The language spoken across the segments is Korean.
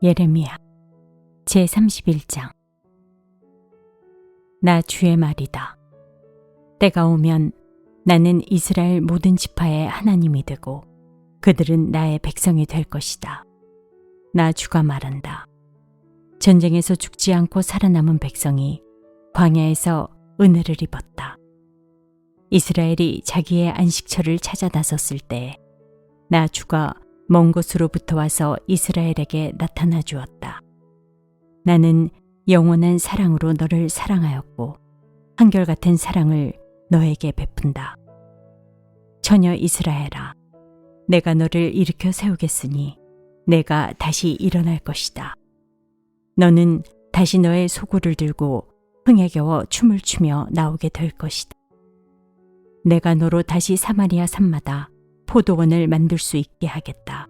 예레미야 제31장. 나 주의 말이다. 때가 오면 나는 이스라엘 모든 지파의 하나님이 되고 그들은 나의 백성이 될 것이다. 나 주가 말한다. 전쟁에서 죽지 않고 살아남은 백성이 광야에서 은혜를 입었다. 이스라엘이 자기의 안식처를 찾아 나섰을 때 나 주가 먼 곳으로부터 와서 이스라엘에게 나타나 주었다. 나는 영원한 사랑으로 너를 사랑하였고 한결같은 사랑을 너에게 베푼다. 처녀 이스라엘아, 내가 너를 일으켜 세우겠으니 내가 다시 일어날 것이다. 너는 다시 너의 소굴을 들고 흥에 겨워 춤을 추며 나오게 될 것이다. 내가 너로 다시 사마리아 산마다 포도원을 만들 수 있게 하겠다.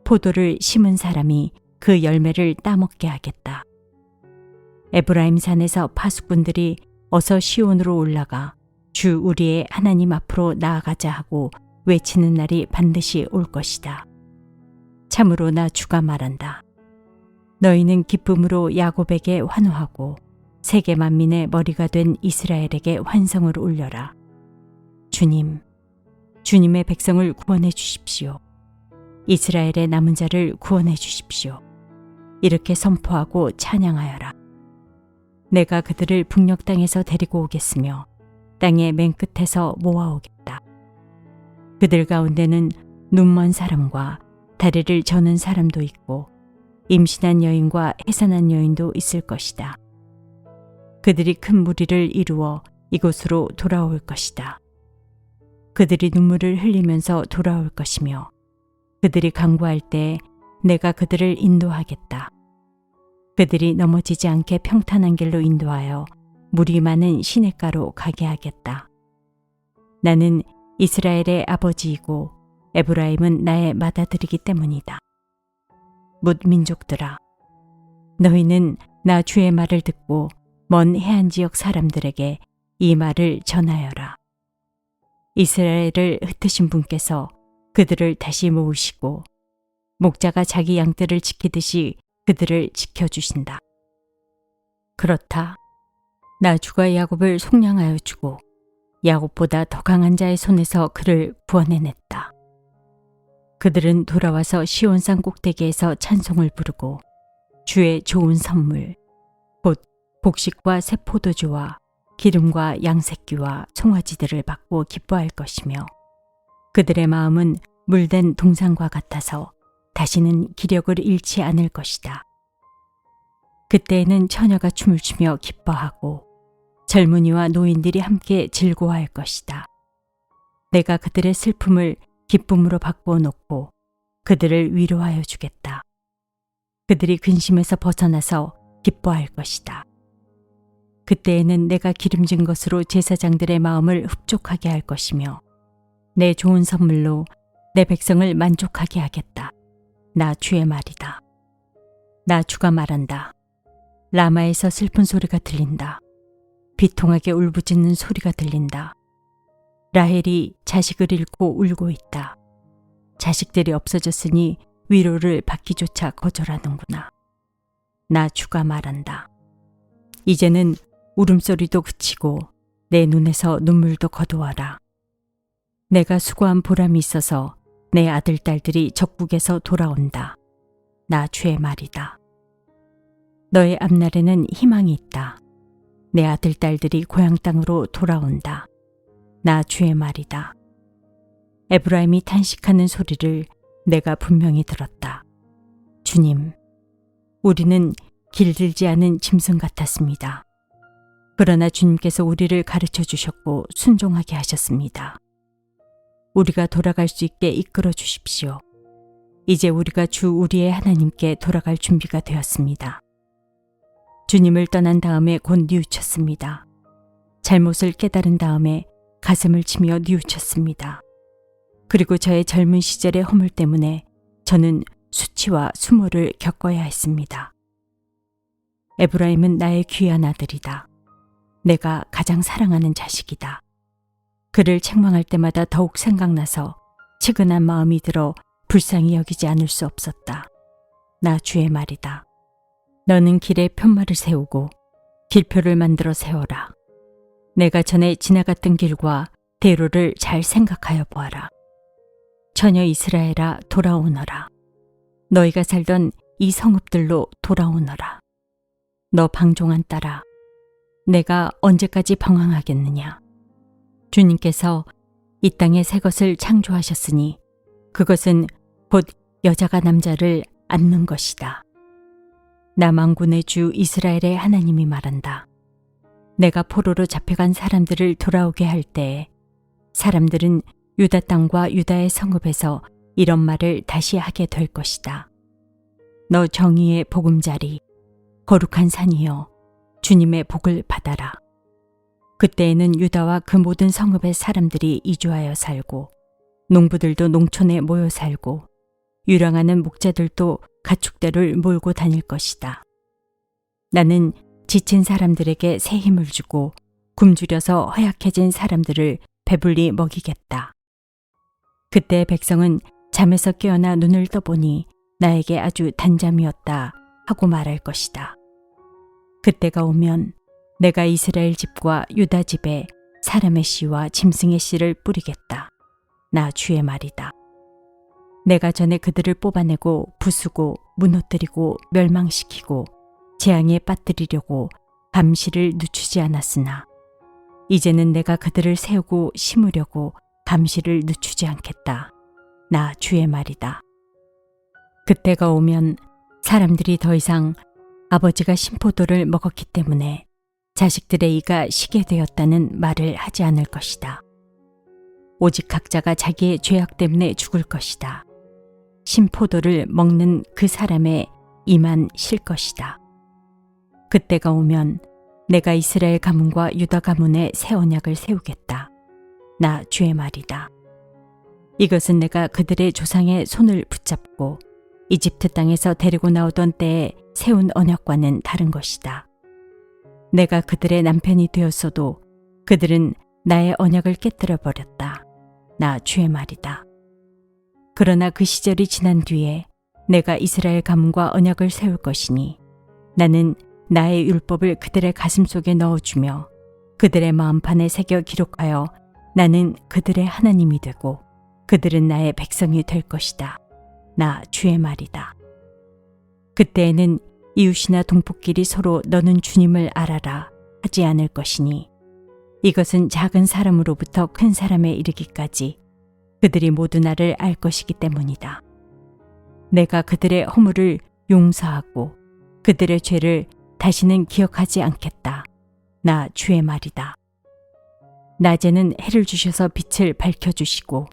포도를 심은 사람이 그 열매를 따먹게 하겠다. 에브라임 산에서 파수꾼들이 어서 시온으로 올라가 주 우리의 하나님 앞으로 나아가자 하고 외치는 날이 반드시 올 것이다. 참으로 나 주가 말한다. 너희는 기쁨으로 야곱에게 환호하고 세계 만민의 머리가 된 이스라엘에게 환성을 올려라. 주님의 백성을 구원해 주십시오. 이스라엘의 남은 자를 구원해 주십시오. 이렇게 선포하고 찬양하여라. 내가 그들을 북녘 땅에서 데리고 오겠으며 땅의 맨 끝에서 모아오겠다. 그들 가운데는 눈먼 사람과 다리를 저는 사람도 있고 임신한 여인과 해산한 여인도 있을 것이다. 그들이 큰 무리를 이루어 이곳으로 돌아올 것이다. 그들이 눈물을 흘리면서 돌아올 것이며 그들이 강구할 때 내가 그들을 인도하겠다. 그들이 넘어지지 않게 평탄한 길로 인도하여 물이 많은 시냇가로 가게 하겠다. 나는 이스라엘의 아버지이고 에브라임은 나의 맏아들이기 때문이다. 뭇 민족들아, 너희는 나 주의 말을 듣고 먼 해안 지역 사람들에게 이 말을 전하여라. 이스라엘을 흩으신 분께서 그들을 다시 모으시고 목자가 자기 양떼를 지키듯이 그들을 지켜주신다. 그렇다. 나 주가 야곱을 속량하여 주고 야곱보다 더 강한 자의 손에서 그를 구원해냈다. 그들은 돌아와서 시온산 꼭대기에서 찬송을 부르고 주의 좋은 선물, 곧 복식과 새 포도주와 기름과 양새끼와 송아지들을 받고 기뻐할 것이며 그들의 마음은 물된 동산과 같아서 다시는 기력을 잃지 않을 것이다. 그때에는 처녀가 춤을 추며 기뻐하고 젊은이와 노인들이 함께 즐거워할 것이다. 내가 그들의 슬픔을 기쁨으로 바꾸어 놓고 그들을 위로하여 주겠다. 그들이 근심에서 벗어나서 기뻐할 것이다. 그때에는 내가 기름진 것으로 제사장들의 마음을 흡족하게 할 것이며 내 좋은 선물로 내 백성을 만족하게 하겠다. 나 주의 말이다. 나 주가 말한다. 라마에서 슬픈 소리가 들린다. 비통하게 울부짖는 소리가 들린다. 라헬이 자식을 잃고 울고 있다. 자식들이 없어졌으니 위로를 받기조차 거절하는구나. 나 주가 말한다. 이제는 울음소리도 그치고 내 눈에서 눈물도 거두어라. 내가 수고한 보람이 있어서 내 아들, 딸들이 적국에서 돌아온다. 나 주의 말이다. 너의 앞날에는 희망이 있다. 내 아들, 딸들이 고향 땅으로 돌아온다. 나 주의 말이다. 에브라임이 탄식하는 소리를 내가 분명히 들었다. 주님, 우리는 길들지 않은 짐승 같았습니다. 그러나 주님께서 우리를 가르쳐 주셨고 순종하게 하셨습니다. 우리가 돌아갈 수 있게 이끌어 주십시오. 이제 우리가 주 우리의 하나님께 돌아갈 준비가 되었습니다. 주님을 떠난 다음에 곧 뉘우쳤습니다. 잘못을 깨달은 다음에 가슴을 치며 뉘우쳤습니다. 그리고 저의 젊은 시절의 허물 때문에 저는 수치와 수모를 겪어야 했습니다. 에브라임은 나의 귀한 아들이다. 내가 가장 사랑하는 자식이다. 그를 책망할 때마다 더욱 생각나서 측은한 마음이 들어 불쌍히 여기지 않을 수 없었다. 나 주의 말이다. 너는 길에 편말을 세우고 길표를 만들어 세워라. 내가 전에 지나갔던 길과 대로를 잘 생각하여 보아라. 처녀 이스라엘아 돌아오너라. 너희가 살던 이 성읍들로 돌아오너라. 너 방종한 딸아, 내가 언제까지 방황하겠느냐. 주님께서 이 땅에 새 것을 창조하셨으니 그것은 곧 여자가 남자를 안는 것이다. 나 만군의 주 이스라엘의 하나님이 말한다. 내가 포로로 잡혀간 사람들을 돌아오게 할 때에 사람들은 유다 땅과 유다의 성읍에서 이런 말을 다시 하게 될 것이다. 너 정의의 보금자리, 거룩한 산이여, 주님의 복을 받아라. 그때에는 유다와 그 모든 성읍의 사람들이 이주하여 살고 농부들도 농촌에 모여 살고 유랑하는 목자들도 가축대를 몰고 다닐 것이다. 나는 지친 사람들에게 새 힘을 주고 굶주려서 허약해진 사람들을 배불리 먹이겠다. 그때 백성은 잠에서 깨어나 눈을 떠보니 나에게 아주 단잠이었다 하고 말할 것이다. 그때가 오면 내가 이스라엘 집과 유다 집에 사람의 씨와 짐승의 씨를 뿌리겠다. 나 주의 말이다. 내가 전에 그들을 뽑아내고 부수고 무너뜨리고 멸망시키고 재앙에 빠뜨리려고 감시를 늦추지 않았으나 이제는 내가 그들을 세우고 심으려고 감시를 늦추지 않겠다. 나 주의 말이다. 그때가 오면 사람들이 더 이상 아버지가 신포도를 먹었기 때문에 자식들의 이가 시게 되었다는 말을 하지 않을 것이다. 오직 각자가 자기의 죄악 때문에 죽을 것이다. 신포도를 먹는 그 사람의 이만 실 것이다. 그때가 오면 내가 이스라엘 가문과 유다 가문에 새 언약을 세우겠다. 나 주의 말이다. 이것은 내가 그들의 조상의 손을 붙잡고 이집트 땅에서 데리고 나오던 때에 세운 언약과는 다른 것이다. 내가 그들의 남편이 되었어도 그들은 나의 언약을 깨뜨려 버렸다. 나 주의 말이다. 그러나 그 시절이 지난 뒤에 내가 이스라엘 가문과 언약을 세울 것이니 나는 나의 율법을 그들의 가슴 속에 넣어주며 그들의 마음판에 새겨 기록하여 나는 그들의 하나님이 되고 그들은 나의 백성이 될 것이다. 나 주의 말이다. 그때에는 이웃이나 동포끼리 서로 너는 주님을 알아라 하지 않을 것이니 이것은 작은 사람으로부터 큰 사람에 이르기까지 그들이 모두 나를 알 것이기 때문이다. 내가 그들의 허물을 용서하고 그들의 죄를 다시는 기억하지 않겠다. 나 주의 말이다. 낮에는 해를 주셔서 빛을 밝혀주시고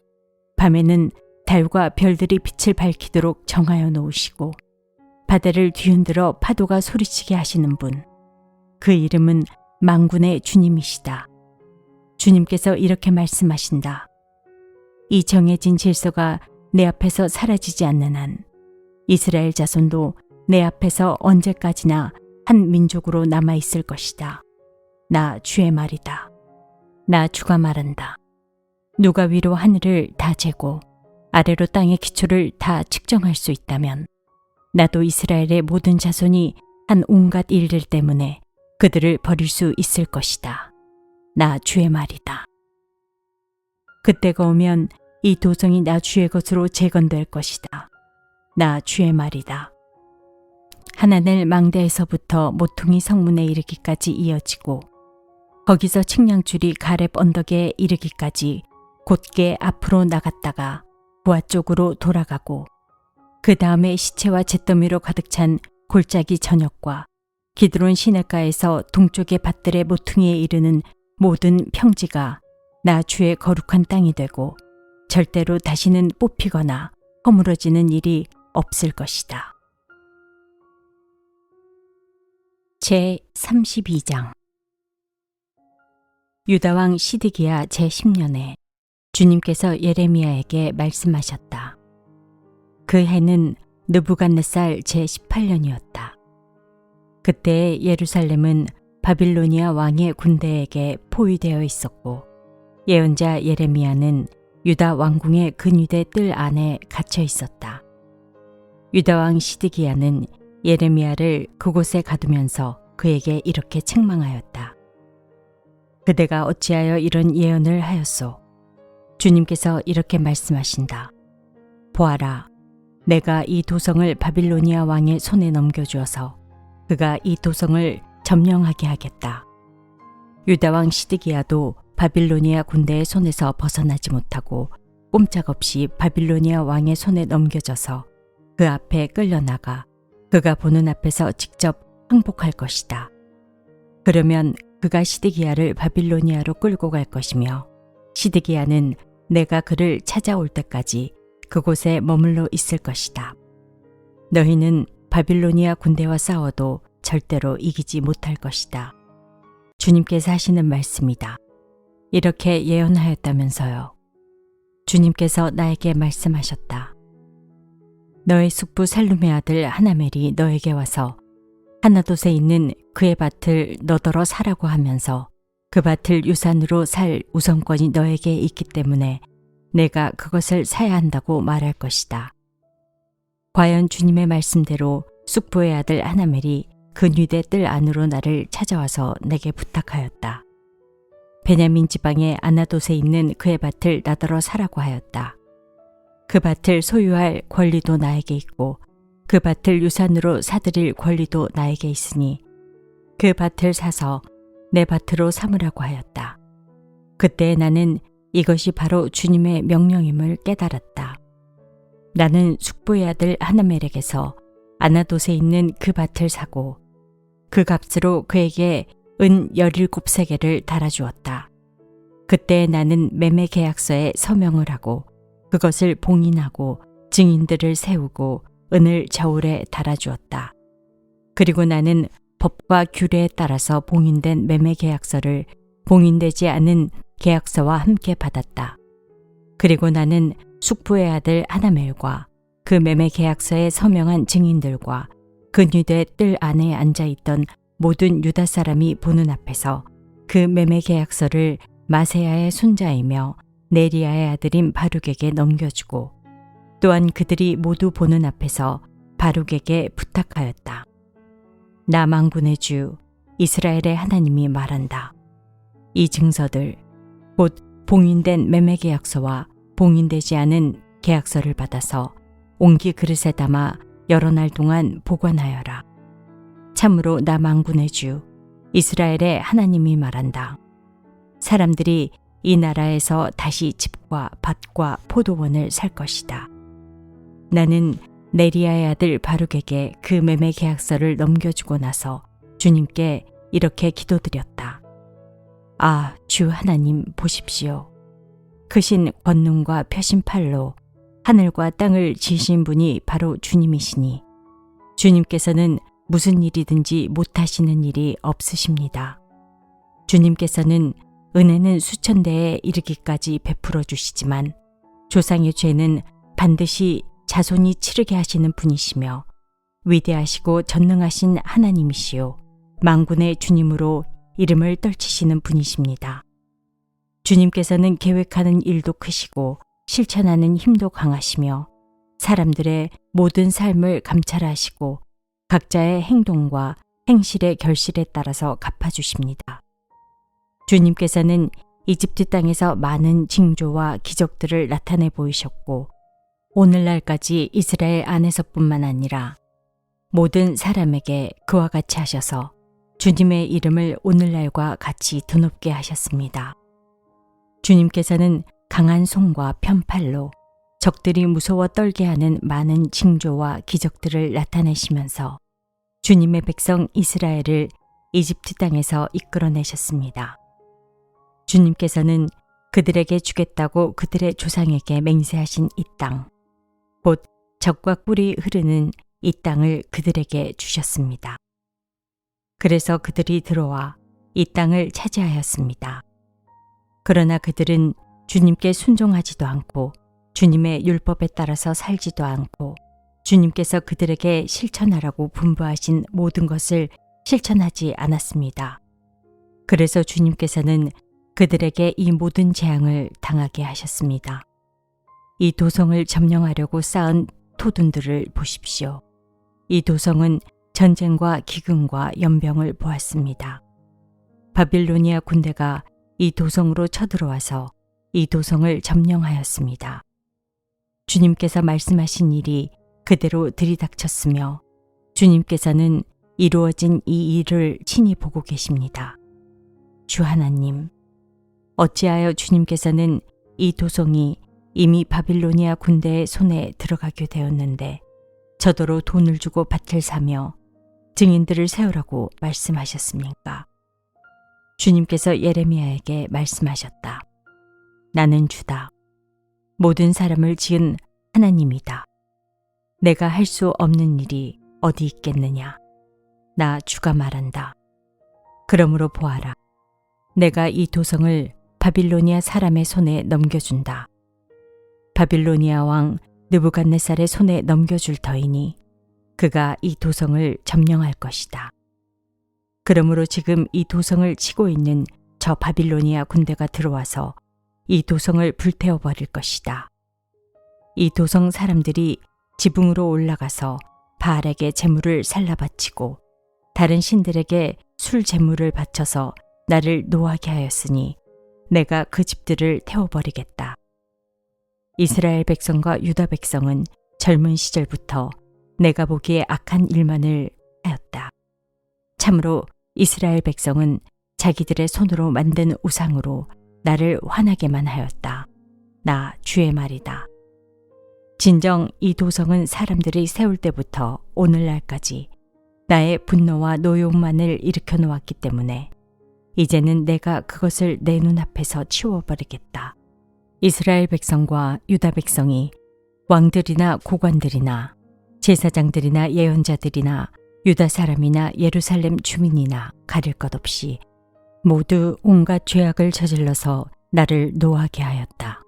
밤에는 달과 별들이 빛을 밝히도록 정하여 놓으시고 바다를 뒤흔들어 파도가 소리치게 하시는 분, 그 이름은 만군의 주님이시다. 주님께서 이렇게 말씀하신다. 이 정해진 질서가 내 앞에서 사라지지 않는 한 이스라엘 자손도 내 앞에서 언제까지나 한 민족으로 남아있을 것이다. 나 주의 말이다. 나 주가 말한다. 누가 위로 하늘을 다 재고 아래로 땅의 기초를 다 측정할 수 있다면 나도 이스라엘의 모든 자손이 한 온갖 일들 때문에 그들을 버릴 수 있을 것이다. 나 주의 말이다. 그때가 오면 이 도성이 나 주의 것으로 재건될 것이다. 나 주의 말이다. 하나넬 망대에서부터 모퉁이 성문에 이르기까지 이어지고 거기서 측량줄이 가렙 언덕에 이르기까지 곧게 앞으로 나갔다가 부하 쪽으로 돌아가고 그 다음에 시체와 잿더미로 가득 찬 골짜기 전역과 기드론 시내가에서 동쪽의 밭들의 모퉁이에 이르는 모든 평지가 나 주의 거룩한 땅이 되고 절대로 다시는 뽑히거나 허물어지는 일이 없을 것이다. 제 32장 유다왕 시드기야 제10년에 주님께서 예레미야에게 말씀하셨다. 그 해는 느부갓네살 제18년이었다. 그때 예루살렘은 바빌로니아 왕의 군대에게 포위되어 있었고 예언자 예레미야는 유다 왕궁의 근위대 뜰 안에 갇혀 있었다. 유다 왕 시드기야는 예레미야를 그곳에 가두면서 그에게 이렇게 책망하였다. 그대가 어찌하여 이런 예언을 하였소? 주님께서 이렇게 말씀하신다. 보아라, 내가 이 도성을 바빌로니아 왕의 손에 넘겨주어서 그가 이 도성을 점령하게 하겠다. 유다 왕 시드기야도 바빌로니아 군대의 손에서 벗어나지 못하고 꼼짝없이 바빌로니아 왕의 손에 넘겨져서 그 앞에 끌려나가 그가 보는 앞에서 직접 항복할 것이다. 그러면 그가 시드기야를 바빌로니아로 끌고 갈 것이며 시드기야는 내가 그를 찾아올 때까지 그곳에 머물러 있을 것이다. 너희는 바빌로니아 군대와 싸워도 절대로 이기지 못할 것이다. 주님께서 하시는 말씀이다. 이렇게 예언하였다면서요. 주님께서 나에게 말씀하셨다. 너의 숙부 살룸의 아들 하나멜이 너에게 와서 하나돗에 있는 그의 밭을 너더러 사라고 하면서 그 밭을 유산으로 살 우선권이 너에게 있기 때문에 내가 그것을 사야 한다고 말할 것이다. 과연 주님의 말씀대로 숙부의 아들 하나멜이 그 유대 뜰 안으로 나를 찾아와서 내게 부탁하였다. 베냐민 지방의 아나돗에 있는 그의 밭을 나더러 사라고 하였다. 그 밭을 소유할 권리도 나에게 있고 그 밭을 유산으로 사들일 권리도 나에게 있으니 그 밭을 사서 내 밭으로 삼으라고 하였다. 그때 나는 이것이 바로 주님의 명령임을 깨달았다. 나는 숙부의 아들 하나멜에게서 아나돗에 있는 그 밭을 사고 그 값으로 그에게 은 17세겔을 달아주었다. 그때 나는 매매 계약서에 서명을 하고 그것을 봉인하고 증인들을 세우고 은을 저울에 달아주었다. 그리고 나는 법과 규례에 따라서 봉인된 매매 계약서를 봉인되지 않은 계약서와 함께 받았다. 그리고 나는 숙부의 아들 하나멜과 그 매매 계약서에 서명한 증인들과 그 유대 뜰 안에 앉아있던 모든 유다 사람이 보는 앞에서 그 매매 계약서를 마세야의 손자이며 네리야의 아들인 바룩에게 넘겨주고 또한 그들이 모두 보는 앞에서 바룩에게 부탁하였다. 나 만군의 주 이스라엘의 하나님이 말한다. 이 증서들 곧 봉인된 매매 계약서와 봉인되지 않은 계약서를 받아서 옹기 그릇에 담아 여러 날 동안 보관하여라. 참으로 나 만군의 주 이스라엘의 하나님이 말한다. 사람들이 이 나라에서 다시 집과 밭과 포도원을 살 것이다. 나는 네리야의 아들 바룩에게 그 매매 계약서를 넘겨주고 나서 주님께 이렇게 기도드렸다. 아, 주 하나님 보십시오. 크신 권능과 펴신 팔로 하늘과 땅을 지으신 분이 바로 주님이시니 주님께서는 무슨 일이든지 못하시는 일이 없으십니다. 주님께서는 은혜는 수천 대에 이르기까지 베풀어 주시지만 조상의 죄는 반드시 자손이 치르게 하시는 분이시며 위대하시고 전능하신 하나님이시요 만군의 주님으로 이름을 떨치시는 분이십니다. 주님께서는 계획하는 일도 크시고 실천하는 힘도 강하시며 사람들의 모든 삶을 감찰하시고 각자의 행동과 행실의 결실에 따라서 갚아주십니다. 주님께서는 이집트 땅에서 많은 징조와 기적들을 나타내 보이셨고 오늘날까지 이스라엘 안에서뿐만 아니라 모든 사람에게 그와 같이 하셔서 주님의 이름을 오늘날과 같이 드높게 하셨습니다. 주님께서는 강한 손과 편팔로 적들이 무서워 떨게 하는 많은 징조와 기적들을 나타내시면서 주님의 백성 이스라엘을 이집트 땅에서 이끌어내셨습니다. 주님께서는 그들에게 주겠다고 그들의 조상에게 맹세하신 이 땅, 곧 젖과 꿀이 흐르는 이 땅을 그들에게 주셨습니다. 그래서 그들이 들어와 이 땅을 차지하였습니다. 그러나 그들은 주님께 순종하지도 않고 주님의 율법에 따라서 살지도 않고 주님께서 그들에게 실천하라고 분부하신 모든 것을 실천하지 않았습니다. 그래서 주님께서는 그들에게 이 모든 재앙을 당하게 하셨습니다. 이 도성을 점령하려고 쌓은 토둔들을 보십시오. 이 도성은 전쟁과 기근과 연병을 보았습니다. 바빌로니아 군대가 이 도성으로 쳐들어와서 이 도성을 점령하였습니다. 주님께서 말씀하신 일이 그대로 들이닥쳤으며 주님께서는 이루어진 이 일을 친히 보고 계십니다. 주 하나님, 어찌하여 주님께서는 이 도성이 이미 바빌로니아 군대의 손에 들어가게 되었는데 저더러 돈을 주고 밭을 사며 증인들을 세우라고 말씀하셨습니까? 주님께서 예레미야에게 말씀하셨다. 나는 주다. 모든 사람을 지은 하나님이다. 내가 할 수 없는 일이 어디 있겠느냐? 나 주가 말한다. 그러므로 보아라. 내가 이 도성을 바빌로니아 사람의 손에 넘겨준다. 바빌로니아 왕 느부갓네살의 손에 넘겨줄 터이니 그가 이 도성을 점령할 것이다. 그러므로 지금 이 도성을 치고 있는 저 바빌로니아 군대가 들어와서 이 도성을 불태워 버릴 것이다. 이 도성 사람들이 지붕으로 올라가서 바알에게 제물을 살라 바치고 다른 신들에게 술 제물을 바쳐서 나를 노하게 하였으니 내가 그 집들을 태워버리겠다. 이스라엘 백성과 유다 백성은 젊은 시절부터 내가 보기에 악한 일만을 하였다. 참으로 이스라엘 백성은 자기들의 손으로 만든 우상으로 나를 화나게만 하였다. 나 주의 말이다. 진정 이 도성은 사람들이 세울 때부터 오늘날까지 나의 분노와 노여움만을 일으켜 놓았기 때문에 이제는 내가 그것을 내 눈앞에서 치워버리겠다. 이스라엘 백성과 유다 백성이 왕들이나 고관들이나 제사장들이나 예언자들이나 유다 사람이나 예루살렘 주민이나 가릴 것 없이 모두 온갖 죄악을 저질러서 나를 노하게 하였다.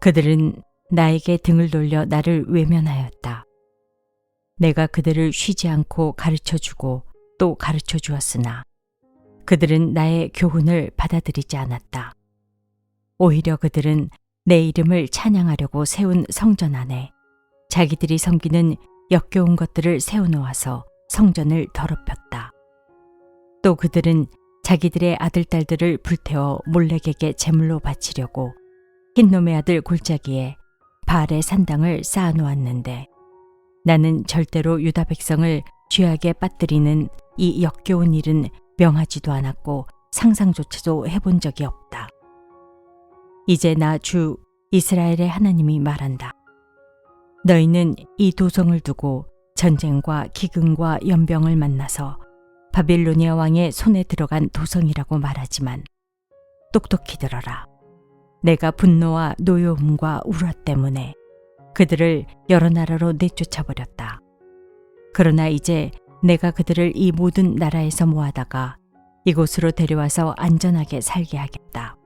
그들은 나에게 등을 돌려 나를 외면하였다. 내가 그들을 쉬지 않고 가르쳐주고 또 가르쳐 주었으나 그들은 나의 교훈을 받아들이지 않았다. 오히려 그들은 내 이름을 찬양하려고 세운 성전 안에 자기들이 섬기는 역겨운 것들을 세워놓아서 성전을 더럽혔다. 또 그들은 자기들의 아들, 딸들을 불태워 몰렉에게 제물로 바치려고 흰놈의 아들 골짜기에 바알의 산당을 쌓아놓았는데 나는 절대로 유다 백성을 죄악에 빠뜨리는 이 역겨운 일은 명하지도 않았고 상상조차도 해본 적이 없다. 이제 나 주 이스라엘의 하나님이 말한다. 너희는 이 도성을 두고 전쟁과 기근과 연병을 만나서 바빌로니아 왕의 손에 들어간 도성이라고 말하지만 똑똑히 들어라. 내가 분노와 노여움과 우라 때문에 그들을 여러 나라로 내쫓아버렸다. 그러나 이제 내가 그들을 이 모든 나라에서 모아다가 이곳으로 데려와서 안전하게 살게 하겠다.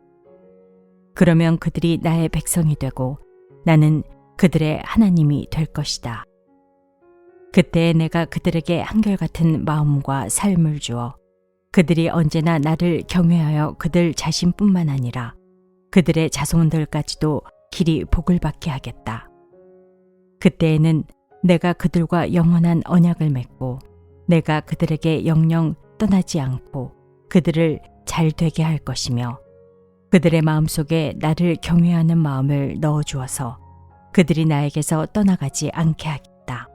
그러면 그들이 나의 백성이 되고 나는 그들의 하나님이 될 것이다. 그때 내가 그들에게 한결같은 마음과 삶을 주어 그들이 언제나 나를 경외하여 그들 자신뿐만 아니라 그들의 자손들까지도 길이 복을 받게 하겠다. 그때에는 내가 그들과 영원한 언약을 맺고 내가 그들에게 영영 떠나지 않고 그들을 잘 되게 할 것이며 그들의 마음속에 나를 경외하는 마음을 넣어주어서 그들이 나에게서 떠나가지 않게 하겠다.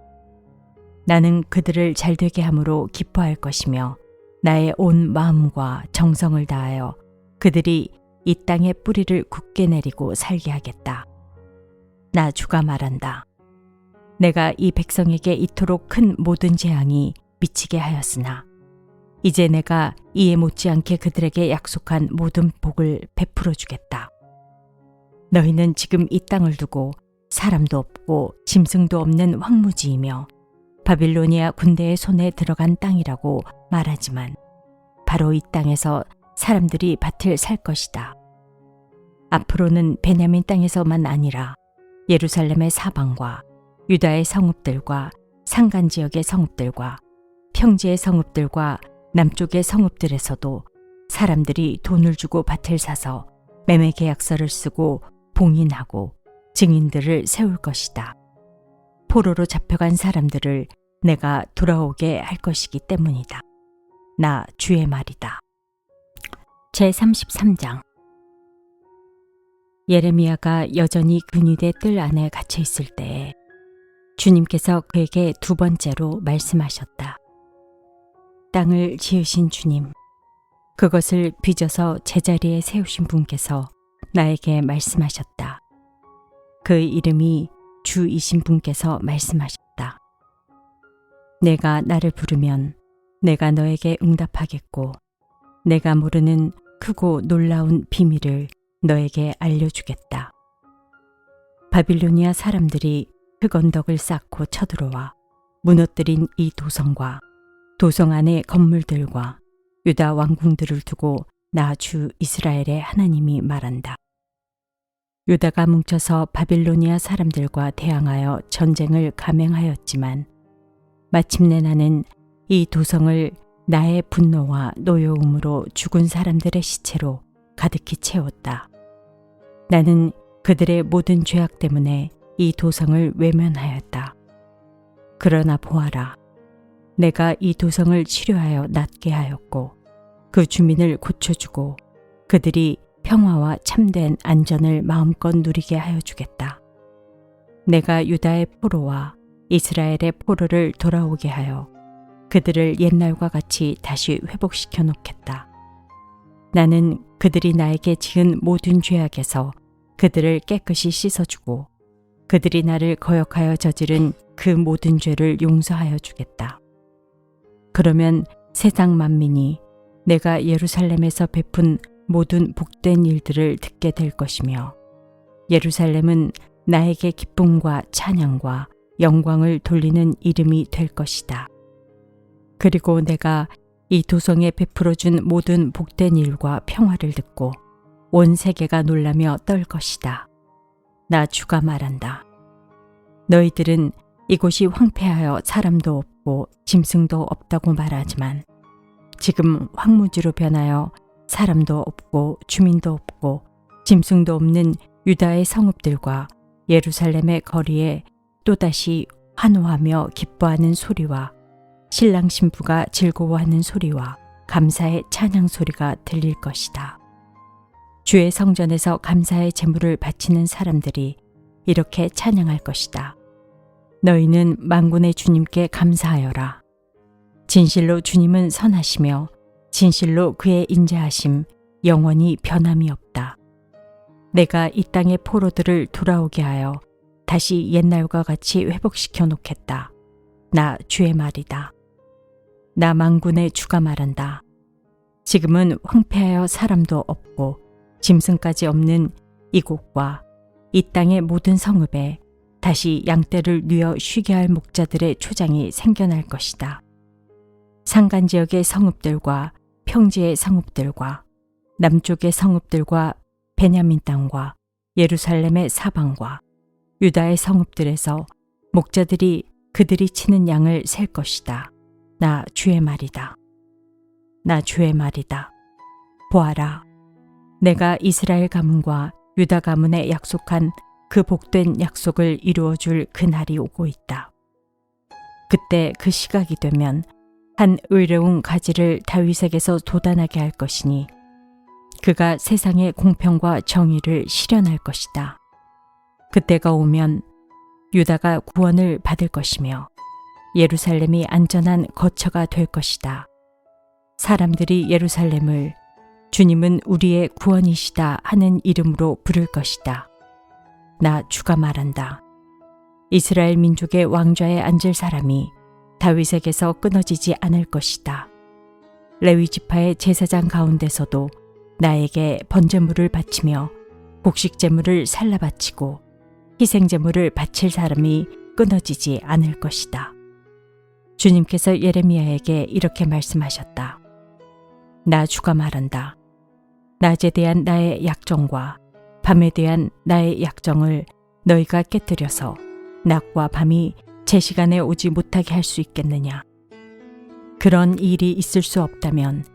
나는 그들을 잘 되게 함으로 기뻐할 것이며 나의 온 마음과 정성을 다하여 그들이 이 땅에 뿌리를 굳게 내리고 살게 하겠다. 나 주가 말한다. 내가 이 백성에게 이토록 큰 모든 재앙이 미치게 하였으나 이제 내가 이에 못지않게 그들에게 약속한 모든 복을 베풀어 주겠다. 너희는 지금 이 땅을 두고 사람도 없고 짐승도 없는 황무지이며 바빌로니아 군대의 손에 들어간 땅이라고 말하지만 바로 이 땅에서 사람들이 밭을 살 것이다. 앞으로는 베냐민 땅에서만 아니라 예루살렘의 사방과 유다의 성읍들과 산간 지역의 성읍들과 평지의 성읍들과 남쪽의 성읍들에서도 사람들이 돈을 주고 밭을 사서 매매 계약서를 쓰고 봉인하고 증인들을 세울 것이다. 포로로 잡혀간 사람들을 내가 돌아오게 할 것이기 때문이다. 나 주의 말이다. 제33장. 예레미야가 여전히 근위대 뜰 안에 갇혀 있을 때에 주님께서 그에게 두 번째로 말씀하셨다. 땅을 지으신 주님, 그것을 빚어서 제자리에 세우신 분께서 나에게 말씀하셨다. 그 이름이 주이신 분께서 말씀하셨다. 내가 나를 부르면 내가 너에게 응답하겠고 내가 모르는 크고 놀라운 비밀을 너에게 알려주겠다. 바빌로니아 사람들이 흙언덕을 쌓고 쳐들어와 무너뜨린 이 도성과 도성 안의 건물들과 유다 왕궁들을 두고 나 주 이스라엘의 하나님이 말한다. 유다가 뭉쳐서 바빌로니아 사람들과 대항하여 전쟁을 감행하였지만 마침내 나는 이 도성을 나의 분노와 노여움으로 죽은 사람들의 시체로 가득히 채웠다. 나는 그들의 모든 죄악 때문에 이 도성을 외면하였다. 그러나 보아라, 내가 이 도성을 치료하여 낫게 하였고 그 주민을 고쳐주고 그들이 평화와 참된 안전을 마음껏 누리게 하여 주겠다. 내가 유다의 포로와 이스라엘의 포로를 돌아오게 하여 그들을 옛날과 같이 다시 회복시켜 놓겠다. 나는 그들이 나에게 지은 모든 죄악에서 그들을 깨끗이 씻어주고 그들이 나를 거역하여 저지른 그 모든 죄를 용서하여 주겠다. 그러면 세상 만민이 내가 예루살렘에서 베푼 모든 복된 일들을 듣게 될 것이며 예루살렘은 나에게 기쁨과 찬양과 영광을 돌리는 이름이 될 것이다. 그리고 내가 이 도성에 베풀어준 모든 복된 일과 평화를 듣고 온 세계가 놀라며 떨 것이다. 나 주가 말한다. 너희들은 이곳이 황폐하여 사람도 없고 짐승도 없다고 말하지만 지금 황무지로 변하여 사람도 없고 주민도 없고 짐승도 없는 유다의 성읍들과 예루살렘의 거리에 또다시 환호하며 기뻐하는 소리와 신랑 신부가 즐거워하는 소리와 감사의 찬양 소리가 들릴 것이다. 주의 성전에서 감사의 제물을 바치는 사람들이 이렇게 찬양할 것이다. 너희는 만군의 주님께 감사하여라. 진실로 주님은 선하시며 진실로 그의 인자하심 영원히 변함이 없다. 내가 이 땅의 포로들을 돌아오게 하여 다시 옛날과 같이 회복시켜 놓겠다. 나 주의 말이다. 나 만군의 주가 말한다. 지금은 황폐하여 사람도 없고 짐승까지 없는 이곳과 이 땅의 모든 성읍에 다시 양떼를 뉘어 쉬게 할 목자들의 초장이 생겨날 것이다. 산간 지역의 성읍들과 평지의 성읍들과 남쪽의 성읍들과 베냐민 땅과 예루살렘의 사방과 유다의 성읍들에서 목자들이 그들이 치는 양을 셀 것이다. 나 주의 말이다. 나 주의 말이다. 보아라, 내가 이스라엘 가문과 유다 가문에 약속한 그 복된 약속을 이루어줄 그날이 오고 있다. 그때 그 시각이 되면 한 의로운 가지를 다윗에게서 돋아나게 할 것이니 그가 세상의 공평과 정의를 실현할 것이다. 그때가 오면 유다가 구원을 받을 것이며 예루살렘이 안전한 거처가 될 것이다. 사람들이 예루살렘을 주님은 우리의 구원이시다 하는 이름으로 부를 것이다. 나 주가 말한다. 이스라엘 민족의 왕좌에 앉을 사람이 다윗에게서 끊어지지 않을 것이다. 레위 지파의 제사장 가운데서도 나에게 번제물을 바치며 곡식제물을 살라 바치고 희생제물을 바칠 사람이 끊어지지 않을 것이다. 주님께서 예레미야에게 이렇게 말씀하셨다. 나 주가 말한다. 낮에 대한 나의 약정과 밤에 대한 나의 약정을 너희가 깨뜨려서 낮과 밤이 제 시간에 오지 못하게 할 수 있겠느냐. 그런 일이 있을 수 없다면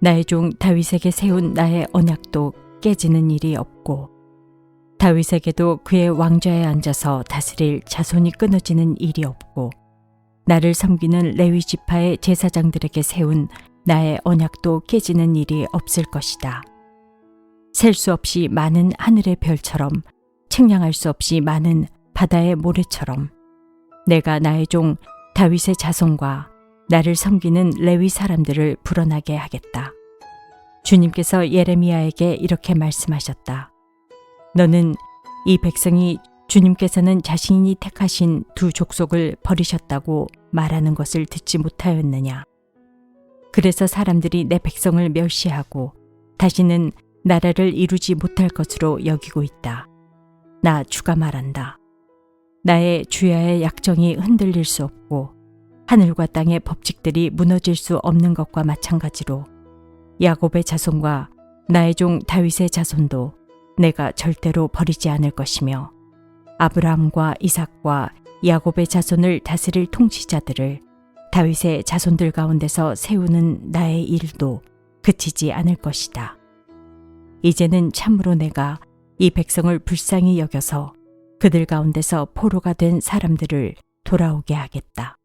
나의 종 다윗에게 세운 나의 언약도 깨지는 일이 없고 다윗에게도 그의 왕좌에 앉아서 다스릴 자손이 끊어지는 일이 없고 나를 섬기는 레위 지파의 제사장들에게 세운 나의 언약도 깨지는 일이 없을 것이다. 셀 수 없이 많은 하늘의 별처럼 측량할 수 없이 많은 바다의 모래처럼 내가 나의 종 다윗의 자손과 나를 섬기는 레위 사람들을 불어나게 하겠다. 주님께서 예레미야에게 이렇게 말씀하셨다. 너는 이 백성이 주님께서는 자신이 택하신 두 족속을 버리셨다고 말하는 것을 듣지 못하였느냐. 그래서 사람들이 내 백성을 멸시하고 다시는 나라를 이루지 못할 것으로 여기고 있다. 나 주가 말한다. 나의 주야의 약정이 흔들릴 수 없고 하늘과 땅의 법칙들이 무너질 수 없는 것과 마찬가지로 야곱의 자손과 나의 종 다윗의 자손도 내가 절대로 버리지 않을 것이며 아브라함과 이삭과 야곱의 자손을 다스릴 통치자들을 다윗의 자손들 가운데서 세우는 나의 일도 그치지 않을 것이다. 이제는 참으로 내가 이 백성을 불쌍히 여겨서 그들 가운데서 포로가 된 사람들을 돌아오게 하겠다.